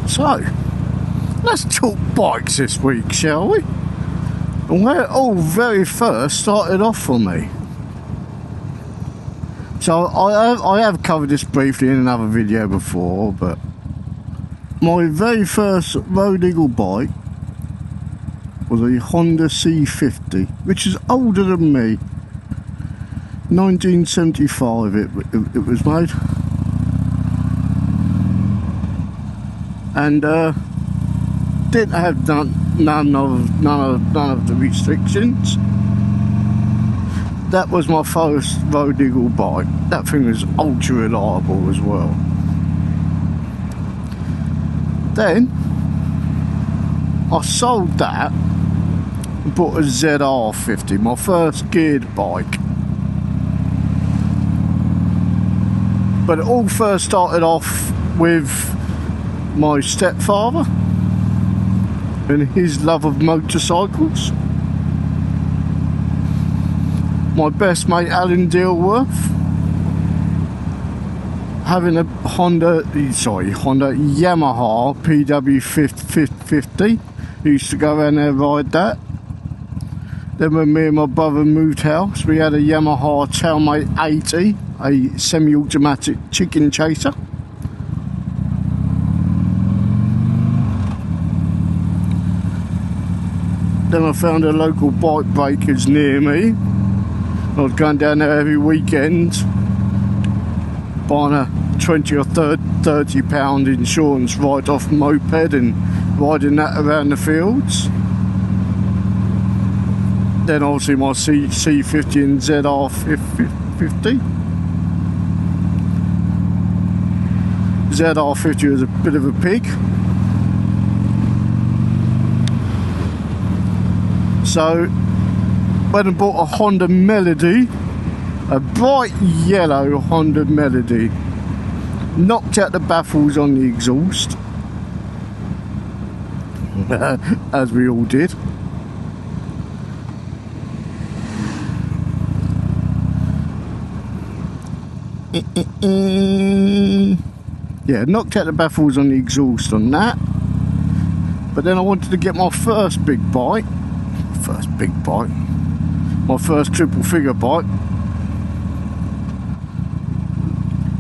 So, let's talk bikes this week, shall we? And where it all very first started off for me. So, I have covered this briefly in another video before, but my very first Road Eagle bike was a Honda C50, which is older than me. 1975 it was made. And didn't have none of the restrictions. That was my first Road Eagle bike. That thing was ultra reliable as well. Then I sold that and bought a ZR50, my first geared bike. But it all first started off with my stepfather and his love of motorcycles. My best mate Alan Dealworth having a Yamaha PW50. He used to go around there and ride that. Then when me and my brother moved house, we had a Yamaha Tailmate 80, a semi-automatic chicken chaser. Then I found a local bike breakers near me. I was going down there every weekend, buying a 20 or 30 pound insurance write-off moped and riding that around the fields. Then obviously my C50 and ZR50. ZR50 was a bit of a pig. So, went and bought a Honda Melody, a bright yellow Honda Melody. Knocked out the baffles on the exhaust, as we all did. Yeah, knocked out the baffles on the exhaust on that. But then I wanted to get my first big bike. My first triple figure bike.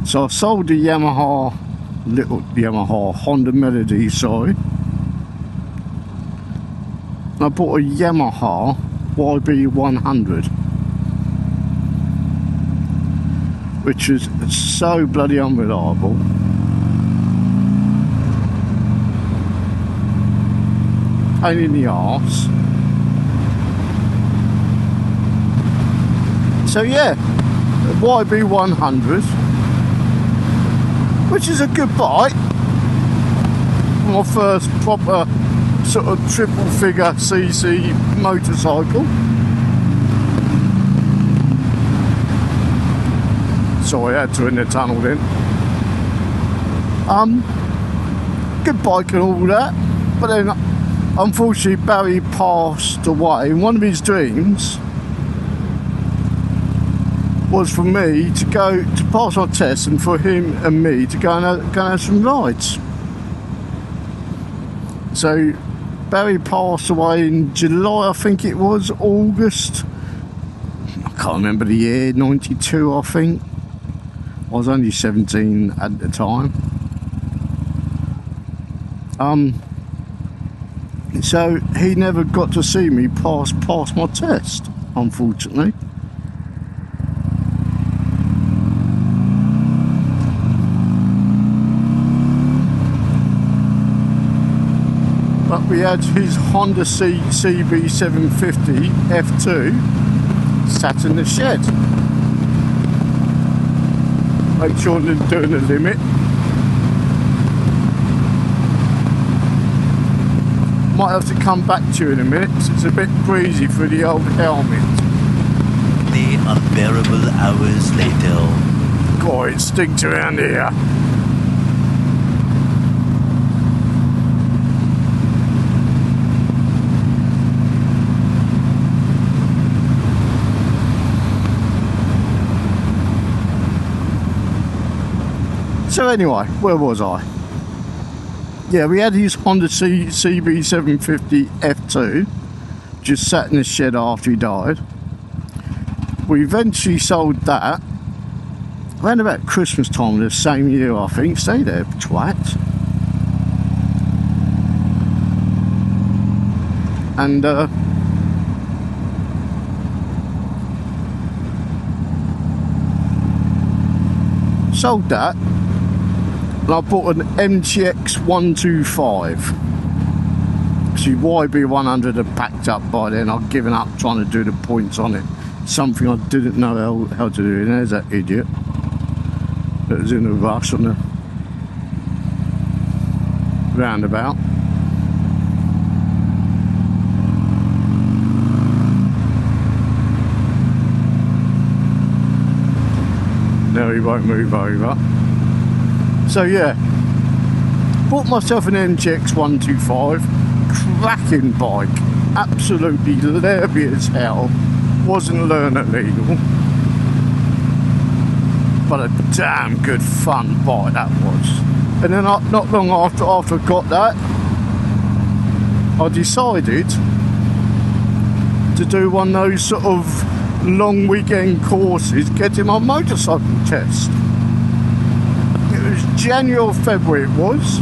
So I sold the little Yamaha Honda Melody, sorry. And I bought a Yamaha YB100, which is so bloody unreliable. Pain in the arse. So yeah, the YB100, which is a good bike. My first proper sort of triple figure CC motorcycle. Sorry, I had to in the tunnel then. Good bike and all that, but then unfortunately Barry passed away. And one of his dreams was for me to go to pass my test and for him and me to go and have some rides. So Barry passed away in July, I think it was, August. I can't remember the year, 92 I think. I was only 17 at the time. So he never got to see me pass my test, unfortunately. But we had his Honda CB750 F2 sat in the shed. Make sure they're doing the limit. Might have to come back to you in a minute because it's a bit breezy for the old helmet. The unbearable hours later. God, it stinks around here. So anyway, where was I? yeah, we had his Honda CB750 F2, just sat in the shed after he died. We eventually sold that around about Christmas time of the same year, I think. Stay there, twat. And sold that, and I bought an MTX 125. See, YB100 had packed up by then. I'd given up trying to do the points on it. Something I didn't know how to do. And there's that idiot that was in a rush on the roundabout. No, he won't move over. So yeah, bought myself an MTX 125, cracking bike, absolutely levy as hell. Wasn't learner legal, but a damn good fun bike that was. And then not long after I got that, I decided to do one of those sort of long weekend courses, getting my motorcycle test. It was January or February it was.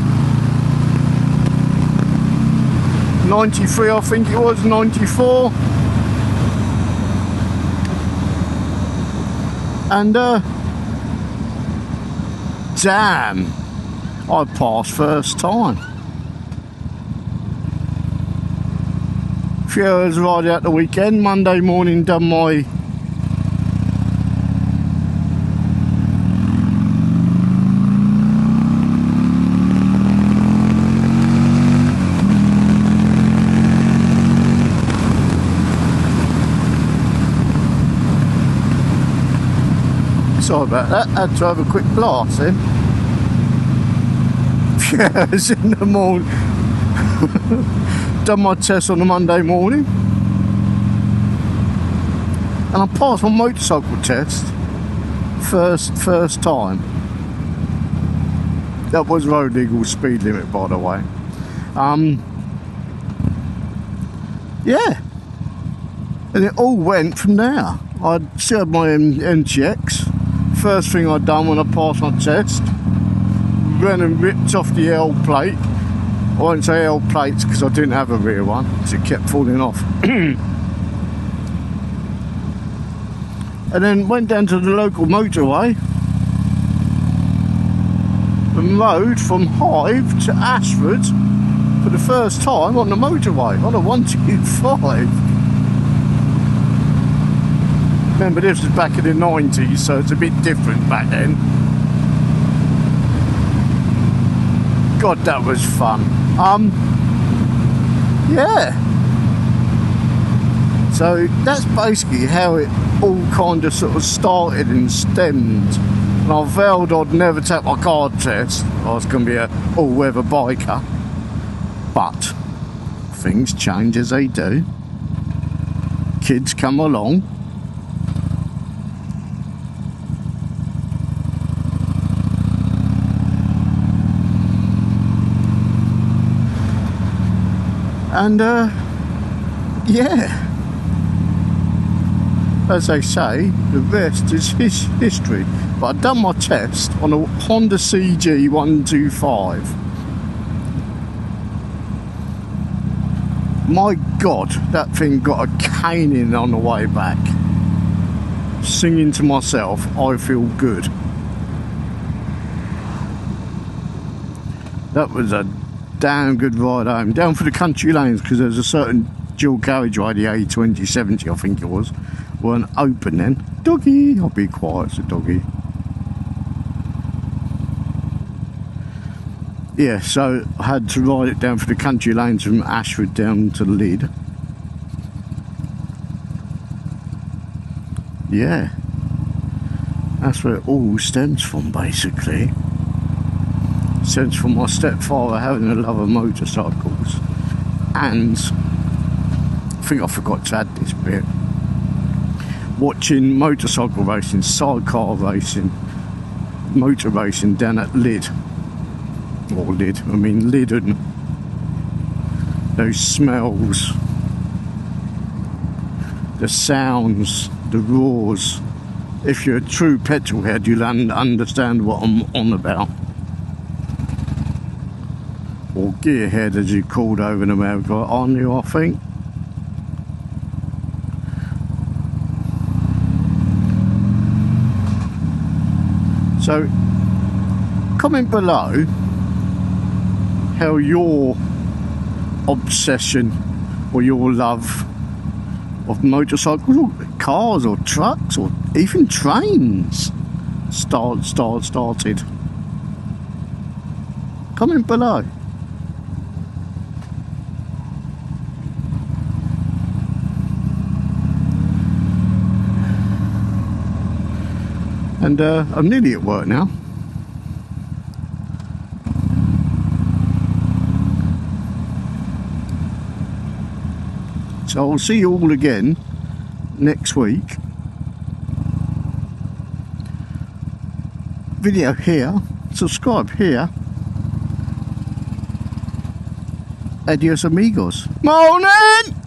93 I think it was, 94. And damn, I passed first time. A few hours ride out the weekend. Monday morning done my sorry about that, had to have a quick blast then. Yeah, it's in the morning. Done my test on a Monday morning, and I passed my motorcycle test first time. That was road legal speed limit, by the way. Yeah, and it all went from there. I still had my MTX. First thing I'd done when I passed my test, ran and ripped off the L plate. I won't say L plates because I didn't have a rear one, because it kept falling off. And then went down to the local motorway and rode from Hythe to Ashford for the first time on the motorway on a 125. Remember, this was back in the 90s, so it's a bit different back then. God, that was fun. Yeah. So that's basically how it all kind of sort of started and stemmed. And I vowed I'd never take my card test. I was going to be a all-weather biker. But things change as they do. Kids come along. And yeah, as they say, the rest is history. But I'd done my test on a Honda CG 125. My God, that thing got a caning on the way back. Singing to myself, I feel good. That was a damn good ride home. Down for the country lanes, because there's a certain dual carriageway, the A2070 I think it was, weren't open then. Doggy, I'll be quiet, it's a doggy. Yeah, so I had to ride it down for the country lanes from Ashford down to Lydd. Yeah, that's where it all stems from, basically. Stems from my stepfather having a love of motorcycles, and I think I forgot to add this bit, watching motorcycle racing, sidecar racing, motor racing down at Lydd. or lid, I mean lidden. Those smells, the sounds, the roars. If you're a true petrol head, you'll understand what I'm on about. Or gearhead, as you called over in America, aren't you, I think? So, comment below how your obsession or your love of motorcycles or cars or trucks or even trains started. Comment below. And I'm nearly at work now. So I'll see you all again next week. Video here, subscribe here. Adios amigos. Morning!